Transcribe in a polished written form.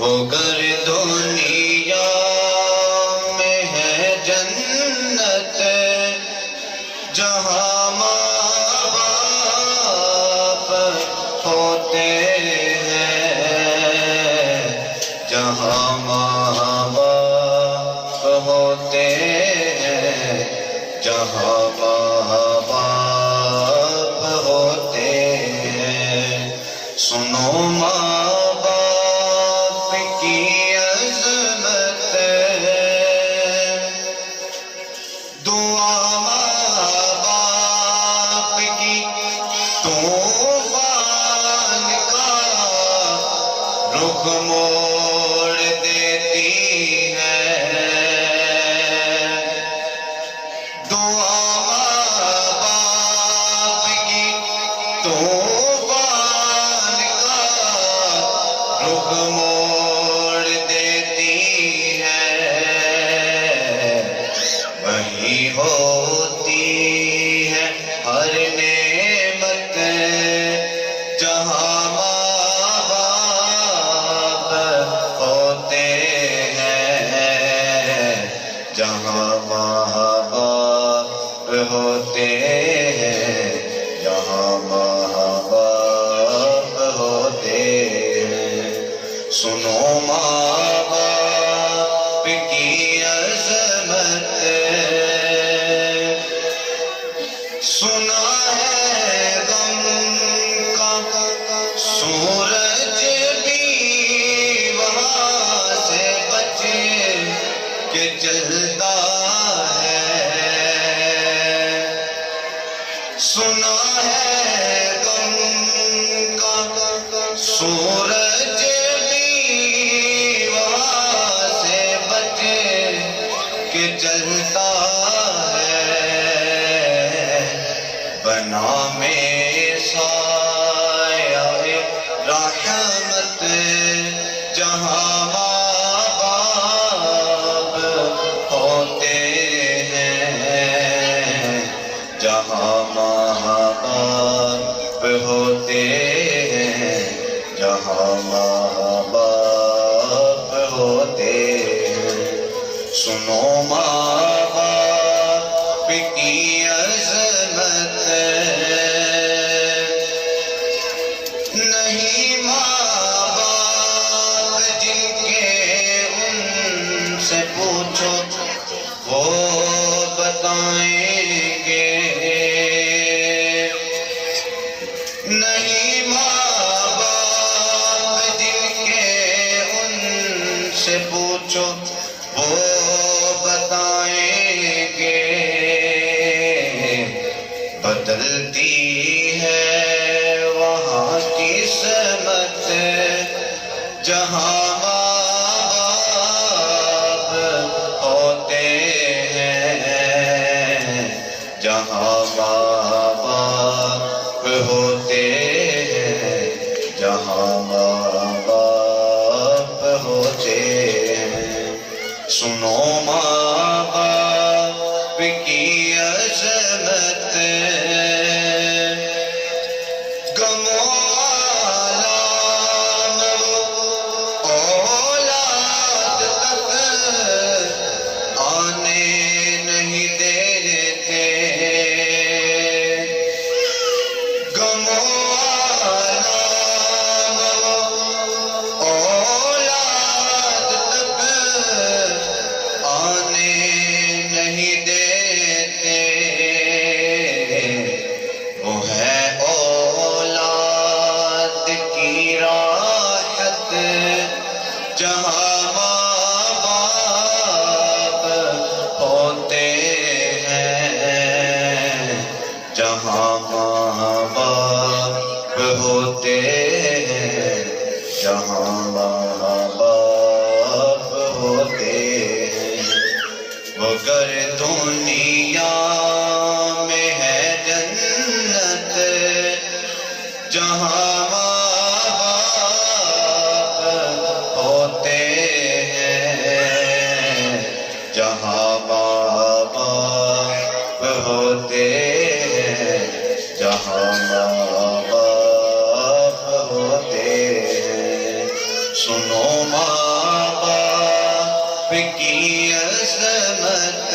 وہ گر دنیا میں ہے جنت جہاں ماں باپ ہوتے ہیں، جہاں ماں باپ ہوتے ہیں، جہاں ماں باپ ہوتے ہیں۔ سنو ماں باپ کی عظمت، دعا ماں باپ کی طوفان کا رخ موڑ دیتی ہے، دعا ماں باپ کی طوفان کا رخ موڑ دیتی ہے، وہی ہوتی ہے ہر نعمت جہاں ماں باپ ہوتے ہیں، جہاں ماں باپ ہوتے ہیں، جہاں ماں باپ ہوتے ہیں۔ سنو ماں باپ کی عظمت، سنا ہے غم کا سورج بھی وہاں سے بچ کے چلتا ہے، سنا ہے غم کا سورج بھی وہاں سے بچ کے چلتا ہے، بنا میں سایہ رحمت جہاں ماں باپ ہوتے ہیں، جہاں ماں باپ ہوتے ہیں، جہاں ماں باپ ہوتے ہیں۔ سنو ماں باپ کی عظمت، نہیں ماں باپ جن کے ان سے پوچھو وہ بتائیں گے، نہیں ماں باپ جن کے ان سے پوچھو وہ بتائیں گے، بدلتی ہے وہاں کی سمت جہاں ماں باپ ہوتے ہیں، جہاں ماں باپ ہوتے ہیں، جہاں ماں باپ ہوتے ہیں۔ سنو ماں باپ کی عظمت، غم و آلام اولاد تک آنے نہیں دیتے، غم و آلام اولاد تک آنے نہیں دیتے، وہ ہے اولاد کی راحت جہاں ماں باپ ہوتے ہیں، جہاں ماں باپ ہوتے ہیں، جہاں ماں باپ ہوتے ہیں۔ وہ گر دنیا میں ہے جنت جہاں ماں باپ ہوتے ہیں، جہاں ماں باپ ہوتے ہیں، جہاں ماں باپ ہوتے ہیں۔ سنو ماں باپ کی عظمت